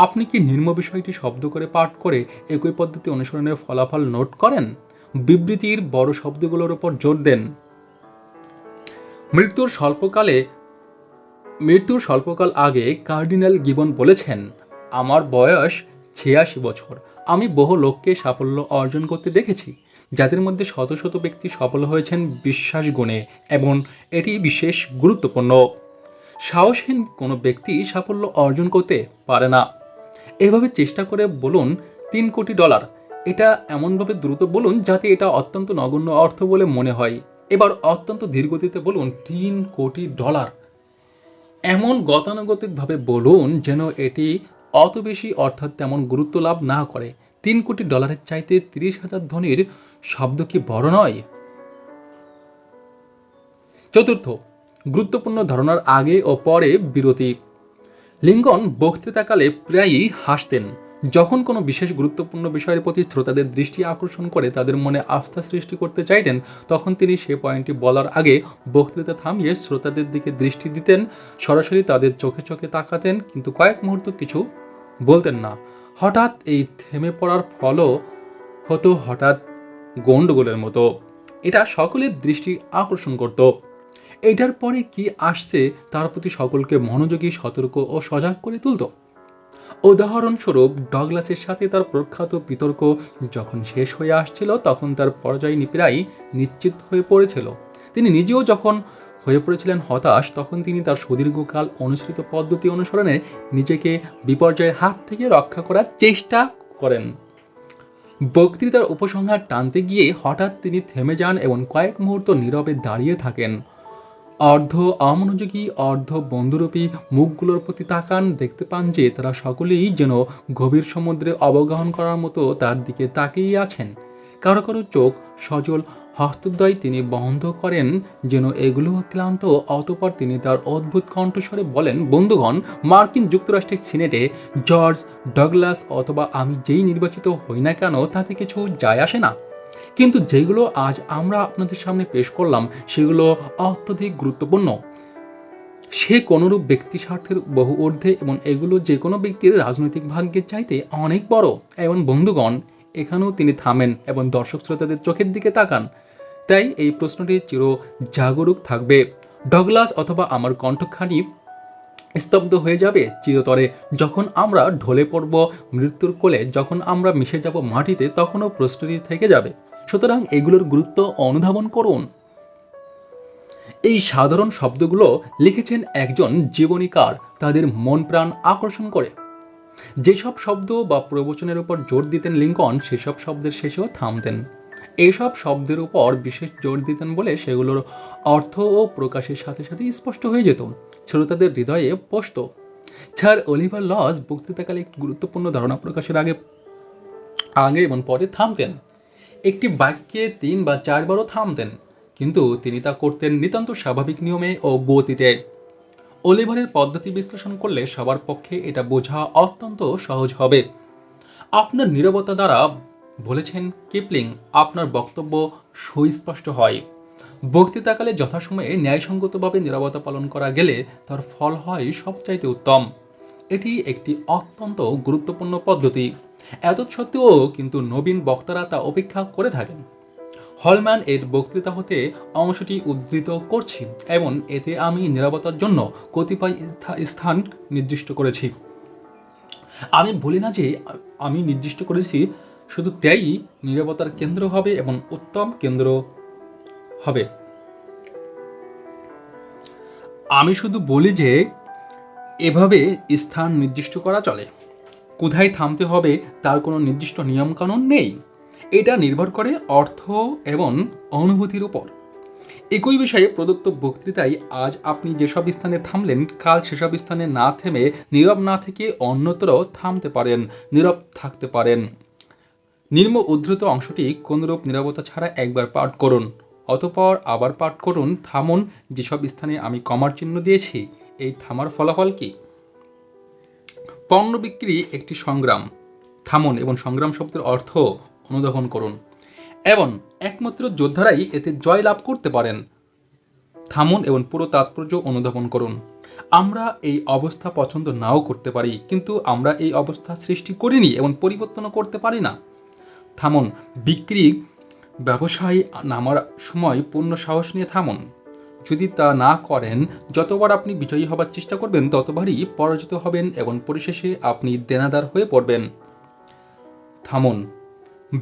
আপনি কি নিম্ন বিষয়টি শব্দ করে পাঠ করে একই পদ্ধতি অনুসরণের ফলাফল নোট করেন? বিবৃতির বড় শব্দগুলোর উপর জোর দেন। মৃত্যুর স্বল্পকাল আগে কার্ডিনাল গিবন বলেছেন, আমার বয়স ৮৬ বছর। আমি বহু লোককে সাফল্য অর্জন করতে দেখেছি, যাদের মধ্যে শত শত ব্যক্তি সফল হয়েছেন বিশ্বাস গুণে, এবং এটি বিশেষ গুরুত্বপূর্ণ। সাহসহীন কোনো ব্যক্তি সাফল্য অর্জন করতে পারে না। এভাবে চেষ্টা করে বলুন $3 কোটি। এটা এমনভাবে দ্রুত বলুন যাতে এটা অত্যন্ত নগণ্য অর্থ বলে মনে হয়। এবার অত্যন্ত ধীরগতিতে বলুন $3 কোটি। এমন গতানুগতিকভাবে বলুন যেন এটি অত বেশি অর্থাৎ তেমন গুরুত্ব লাভ না করে। $3 কোটি চাইতে 30,000 ধ্বনির শব্দ কি বড় নয়? চতুর্থ, গুরুত্বপূর্ণ ধারণার আগে ও পরে বিরতি। লিঙ্কন বক্তৃতাকালে প্রায়ই হাসতেন। যখন কোনো বিশেষ গুরুত্বপূর্ণ বিষয়ের প্রতি শ্রোতাদের দৃষ্টি আকর্ষণ করে তাদের মনে আস্থা সৃষ্টি করতে চাইতেন, তখন তিনি সে পয়েন্টটি বলার আগে বক্তৃতা থামিয়ে শ্রোতাদের দিকে দৃষ্টি দিতেন, সরাসরি তাদের চোখে চোখে তাকাতেন, কিন্তু কয়েক মুহূর্ত কিছু বলতেন না। হঠাৎ এই থেমে পড়ার ফলও হতো হঠাৎ গণ্ডগোলের মতো। এটা সকলের দৃষ্টি আকর্ষণ করত। এটার পরে কি আসছে তার প্রতি সকলকে মনোযোগী, সতর্ক ও সজাগ করে তুলত। উদাহরণস্বরূপ, ডগলাসের সাথে তার প্রখ্যাত বিতর্ক যখন শেষ হয়ে আসছিল তখন তার পরাজয় প্রায় নিশ্চিত হয়ে পড়েছিল। তিনি নিজেও যখন হয়ে পড়েছিলেন হতাশ, তখন তিনি তার সুদীর্ঘকাল অনুসৃত পদ্ধতি অনুসরণে নিজেকে বিপর্যয়ের হাত থেকে রক্ষা করার চেষ্টা করেন। বক্তৃতার উপসংহার টানতে গিয়ে হঠাৎ তিনি থেমে যান এবং কয়েক মুহূর্ত নীরবে দাঁড়িয়ে থাকেন। অর্ধ অমনোযোগী, অর্ধ বন্ধুরূপী মুখগুলোর প্রতি তাকান, দেখতে পান যে তারা সকলেই যেন গভীর সমুদ্রে অবগাহন করার মতো তার দিকে তাকিয়ে আছেন। কারো কারো চোখ সজল, হস্তদ্বয় তিনি বন্ধ করেন যেন এগুলো ক্লান্ত। অতঃপর তিনি তার অদ্ভুত কণ্ঠস্বরে বলেন, বন্ধুগণ, মার্কিন যুক্তরাষ্ট্রের সিনেটে জর্জ ডগলাস অথবা আমি যেই নির্বাচিত হই না কেন তাতে কিছু যায় আসে না, কিন্তু যেগুলো আজ আমরা আপনাদের সামনে পেশ করলাম সেগুলো অত্যধিক গুরুত্বপূর্ণ। সে কোনরূপ ব্যক্তি স্বার্থের বহু ঊর্ধ্বে এবং এগুলো যে কোনো ব্যক্তির রাজনৈতিক ভাগ্যের চাইতে অনেক বড়। এবং বন্ধুগণ, এখানেও তিনি থামেন এবং দর্শক শ্রোতাদের চোখের দিকে তাকান। তাই এই প্রশ্নটি চির জাগরুক থাকবে। ডগলাস অথবা আমার কণ্ঠখানি স্তব্ধ হয়ে যাবে চিরতরে। যখন আমরা ঢলে পড়ব মৃত্যুর কোলে, যখন আমরা মিশে যাব মাটিতে, তখনও প্রশ্নটি থেকে যাবে। সুতরাং এগুলোর গুরুত্ব অনুধাবন করুন। এই সাধারণ শব্দগুলো লিখেছেন একজন জীবনীকার তাদের মন প্রাণ আকর্ষণ করে। যেসব শব্দ বা প্রবচনের উপর জোর দিতেন লিঙ্কন, সেসব শব্দের শেষেও থামতেন। এইসব শব্দের উপর বিশেষ জোর দিতেন বলে সেগুলোর অর্থ ও প্রকাশের সাথে সাথে স্পষ্ট হয়ে যেত, শ্রোতাদের হৃদয়ে পোষত। স্যার অলিভার লজ বক্তৃতাকালে একটি গুরুত্বপূর্ণ ধারণা প্রকাশের আগে এবং পরে থামতেন। একটি বাক্যে 3 বা 4 বারও থামতেন, কিন্তু তিনি তা করতেন নিতান্ত স্বাভাবিক নিয়মে ও গতিতে। অলিভারের পদ্ধতি বিশ্লেষণ করলে সবার পক্ষে এটা বোঝা অত্যন্ত সহজ হবে। আপনার নীরবতা দ্বারা, বলেছেন কিপলিং, আপনার বক্তব্য সুস্পষ্ট হয়। বক্তৃতাকালে যথাসময়ে ন্যায়সঙ্গতভাবে নীরবতা পালন করা গেলে তার ফল হয় সবচাইতে উত্তম। এটি একটি অত্যন্ত গুরুত্বপূর্ণ পদ্ধতি। এত সত্ত্বেও কিন্তু নবীন বক্তারা তা উপেক্ষা করে থাকেন। হলম্যান এর বক্তৃতা হতে অংশটি উদ্ধৃত করছি এবং এতে আমি নীরবতার জন্য কতিপয় স্থান নির্দিষ্ট করেছি। আমি বলি না যে আমি নির্দিষ্ট করেছি শুধু তাই নীরবতার কেন্দ্র হবে এবং উত্তম কেন্দ্র হবে। আমি শুধু বলি যে এভাবে স্থান নির্দিষ্ট করা চলে। কোথায় থামতে হবে তার কোনো নির্দিষ্ট নিয়মকানুন নেই। এটা নির্ভর করে অর্থ এবং অনুভূতির উপর। একই বিষয়ে প্রদত্ত বক্তৃতায় আজ আপনি যেসব স্থানে থামলেন, কাল সেসব স্থানে না থেমে নীরব না থেকে অন্যত্র থামতে পারেন, নীরব থাকতে পারেন। নিম্ন উদ্ধৃত অংশটি কোনরূপ নীরবতা ছাড়া একবার পাঠ করুন, অতঃপর আবার পাঠ করুন। থামুন। যেসব স্থানে আমি কমার চিহ্ন দিয়েছি, এই থামার ফলাফল কি? পণ্য বিক্রি একটি সংগ্রাম। থামুন এবং সংগ্রাম শব্দের অর্থ অনুধাবন করুন এবং একমাত্র যোদ্ধারাই এতে জয় লাভ করতে পারেন। থামুন এবং পুরো তাৎপর্য অনুধাবন করুন। আমরা এই অবস্থা পছন্দ নাও করতে পারি, কিন্তু আমরা এই অবস্থা সৃষ্টি করিনি এবং পরিবর্তনও করতে পারি না। থামুন। বিক্রি ব্যবসায় নামার সময় পূর্ণ সাহস নিয়ে থামুন। যদি তা না করেন, যতবার আপনি বিজয়ী হবার চেষ্টা করবেন ততবারই পরাজিত হবেন এবং পরিশেষে আপনি দেনাদার হয়ে পড়বেন। থামুন।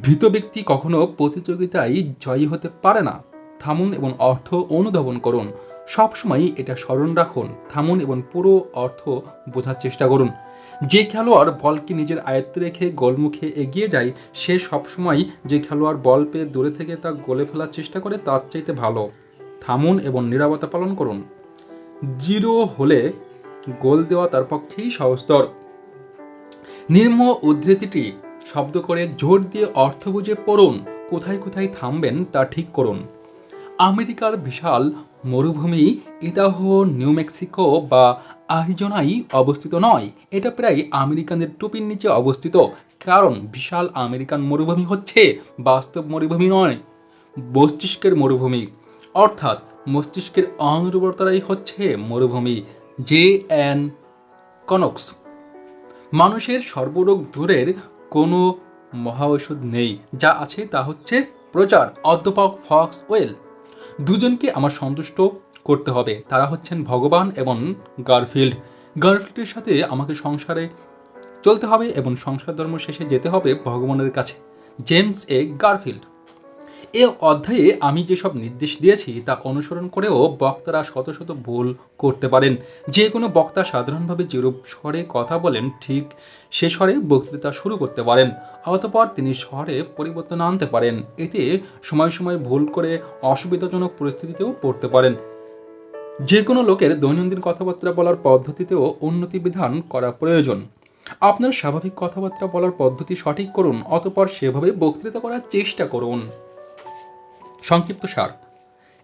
ভীত ব্যক্তি কখনো প্রতিযোগিতায় জয়ী হতে পারে না। থামুন এবং অর্থ অনুধাবন করুন। সবসময় এটা স্মরণ রাখুন। থামুন এবং পুরো অর্থ বোঝার চেষ্টা করুন। যে খেলোয়াড় বলকে নিজের আয়ত্তে রেখে গোলমুখে এগিয়ে যায়, সে সবসময় যে খেলোয়াড় বল পেয়ে দূরে থেকে তা গোলে ফেলার চেষ্টা করে তার চাইতে ভালো। থামুন এবং নীরবতা পালন করুন। জিরো হলে গোল দেওয়া তার পক্ষেই সহজতর। নিম্ন উদ্ধৃতিটি শব্দ করে জোর দিয়ে অর্থ বুঝে পড়ুন। কোথায় কোথায় থামবেন তা ঠিক করুন। আমেরিকার বিশাল মরুভূমি ইদাহো, নিউ মেক্সিকো বা আরিজোনায় অবস্থিত নয়। এটা প্রায় আমেরিকানদের টুপির নিচে অবস্থিত। কারণ বিশাল আমেরিকান মরুভূমি হচ্ছে বাস্তব মরুভূমি নয়, মস্তিষ্কের মরুভূমি। অর্থাৎ মস্তিষ্কের অনুর্বরতাই হচ্ছে মরুভূমি। জে এন কনক্স। মানুষের সর্বরোগ দূরের কোনো মহাঔষধ নেই, যা আছে তা হচ্ছে প্রচার। অধ্যাপক ফক্স ওয়েল। দুজনকে আমার সন্তুষ্ট করতে হবে, তারা হচ্ছেন ভগবান এবং গারফিল্ড। গারফিল্ডের সাথে আমাকে সংসারে চলতে হবে এবং সংসার ধর্ম শেষে যেতে হবে ভগবানের কাছে। জেমস এ গারফিল্ড। এ অধ্যায়ে আমি যেসব নির্দেশ দিয়েছি তা অনুসরণ করেও বক্তারা শত শত ভুল করতে পারেন। যে কোনো বক্তা সাধারণভাবে যেরূপ স্বরে কথা বলেন, ঠিক সে স্বরে বক্তৃতা শুরু করতে পারেন। অতঃপর তিনি স্বরে পরিবর্তন আনতে পারেন। এতে সময় সময় ভুল করে অসুবিধাজনক পরিস্থিতিতেও পড়তে পারেন। যে কোনো লোকের দৈনন্দিন কথাবার্তা বলার পদ্ধতিতেও উন্নতি বিধান করা প্রয়োজন। আপনার স্বাভাবিক কথাবার্তা বলার পদ্ধতি সঠিক করুন, অতঃপর সেভাবে বক্তৃতা করার চেষ্টা করুন। সংক্ষিপ্ত সার।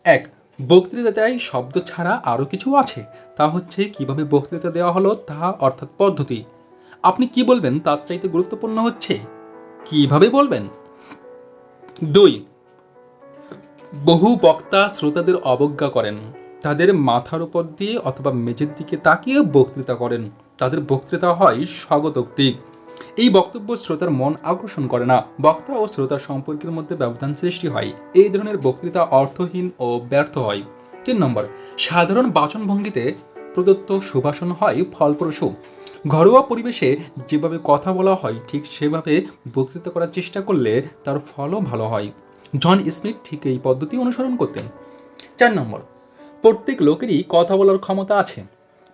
1. বক্তৃতায় শব্দ ছাড়া আরও কিছু আছে। তা হচ্ছে কিভাবে বক্তৃতা দেওয়া হলো তা, অর্থাৎ পদ্ধতি। আপনি কি বলবেন তার চাইতে গুরুত্বপূর্ণ হচ্ছে কিভাবে বলবেন। 2. বহু বক্তা শ্রোতাদের অবজ্ঞা করেন। তাদের মাথার উপর দিয়ে অথবা মেঝের দিকে তাকিয়ে বক্তৃতা করেন। তাদের বক্তৃতা হয় স্বগতোক্তি। এই বক্তব্য শ্রোতার মন আকর্ষণ করে না। বক্তা ও শ্রোতার সম্পর্কের মধ্যে ব্যবধান সৃষ্টি হয়। এই ধরনের বক্তৃতা অর্থহীন ও ব্যর্থ হয়। 3 নম্বর, সাধারণ বাচনভঙ্গিতে প্রদত্ত সুভাষণ হয় ফলপ্রসূ। ঘরোয়া পরিবেশে যেভাবে কথা বলা হয় ঠিক সেভাবে বক্তৃতা করার চেষ্টা করলে তার ফলও ভালো হয়। জন স্মিথ ঠিক এই পদ্ধতি অনুসরণ করতেন। 4 নম্বর, প্রত্যেক লোকেরই কথা বলার ক্ষমতা আছে।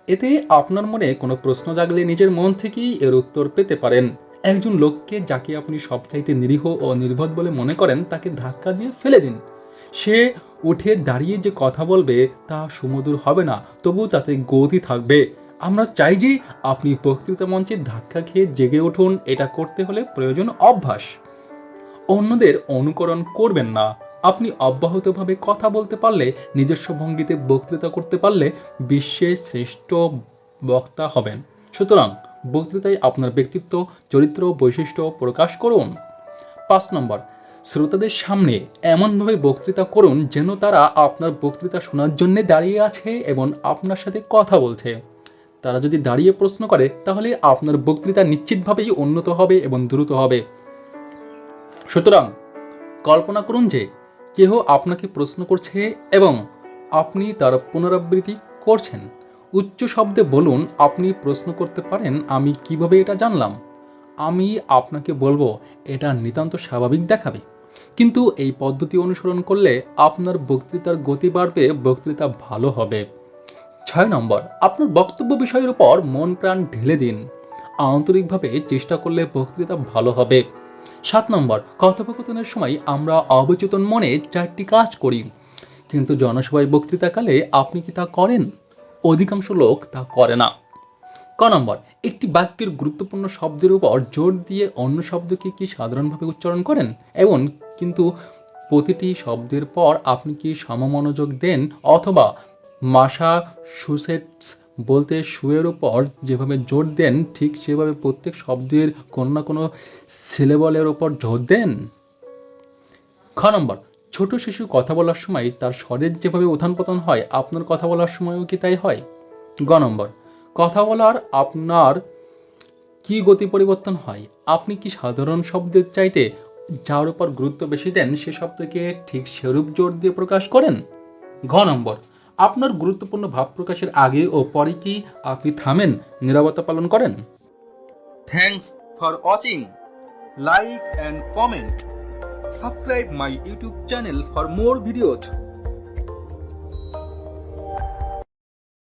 এতে আপনার মনে কোনো প্রশ্ন জাগলে নিজের মন থেকেই এর উত্তর পেতে পারেন। একজন লোককে যাকে আপনি সবচাইতে নিরীহ ও নির্বোধ বলে মনে করেন তাকে ধাক্কা দিয়ে ফেলে দিন। সে উঠে দাঁড়িয়ে যে কথা বলবে তা সুমধুর হবে না, তবু তাতে গতি থাকবে। আমরা চাই যে আপনি বক্তৃতা মঞ্চে ধাক্কা খেয়ে জেগে উঠুন। এটা করতে হলে প্রয়োজন অভ্যাস। অন্যদের অনুকরণ করবেন না। আপনি অব্যাহতভাবে কথা বলতে পারলে, নিজস্ব ভঙ্গিতে বক্তৃতা করতে পারলে বিশ্বের শ্রেষ্ঠ বক্তা হবেন। সুতরাং বক্তৃতায় আপনার ব্যক্তিত্ব, চরিত্র, বৈশিষ্ট্য প্রকাশ করুন। 5 নম্বর, শ্রোতাদের সামনে এমনভাবে বক্তৃতা করুন যেন তারা আপনার বক্তৃতা শোনার জন্য দাঁড়িয়ে আছে এবং আপনার সাথে কথা বলছে। তারা যদি দাঁড়িয়ে প্রশ্ন করে তাহলে আপনার বক্তৃতা নিশ্চিতভাবেই উন্নত হবে এবং দ্রুত হবে। সুতরাং কল্পনা করুন যে কেহ আপনাকে প্রশ্ন করছে এবং আপনি তার পুনরাবৃত্তি করছেন। উচ্চ শব্দে বলুন, আপনি প্রশ্ন করতে পারেন, আমি কিভাবে এটা জানলাম? আমি আপনাকে বলবো, এটা নিতান্ত স্বাভাবিক দেখাবে। কিন্তু এই পদ্ধতি অনুসরণ করলে আপনার বক্তৃতার গতি বাড়বে, বক্তৃতা ভালো হবে। 6 নম্বর, আপনার বক্তব্য বিষয়ের উপর মন প্রাণ ঢেলে দিন। আন্তরিকভাবে চেষ্টা করলে বক্তৃতা ভালো হবে। 7 নম্বর, কথোপকথনের সময় আমরা অবচেতন মনে 4টি কাজ করি, কিন্তু জনসভায় বক্তৃতাকালে আপনি কি তা করেন? অধিকাংশ লোক তা করে না। ক নম্বর, একটি বাক্যের গুরুত্বপূর্ণ শব্দের উপর জোর দিয়ে অন্য শব্দকে কি সাধারণভাবে উচ্চারণ করেন? এবং কিন্তু প্রতিটি শব্দের পর আপনি কি সমমনোযোগ দেন, অথবা মাসাচুসেটস বলতে শুয়ের উপর যেভাবে জোর দেন ঠিক সেভাবে প্রত্যেক শব্দের কোনো না কোনো সিলেবলের উপর জোর দেন? খ নম্বর, ছোট শিশু কথা বলার সময় তার স্বরের যেভাবে উত্থান পতন হয়, আপনার কথা বলার সময়ও কি তাই হয়? গ নম্বর, কথা বলার আপনার কি গতি পরিবর্তন হয়? আপনি কি সাধারণ শব্দের চাইতে যার উপর গুরুত্ব বেশি দেন সে শব্দকে ঠিক সেরূপ জোর দিয়ে প্রকাশ করেন? ঘ নম্বর, আপনার গুরুত্বপূর্ণ ভাব প্রকাশের আগে ও পরে কি আপনি থামেন, নীরবতা পালন করেন? Thanks for watching. Like and comment. Subscribe my YouTube channel for more videos.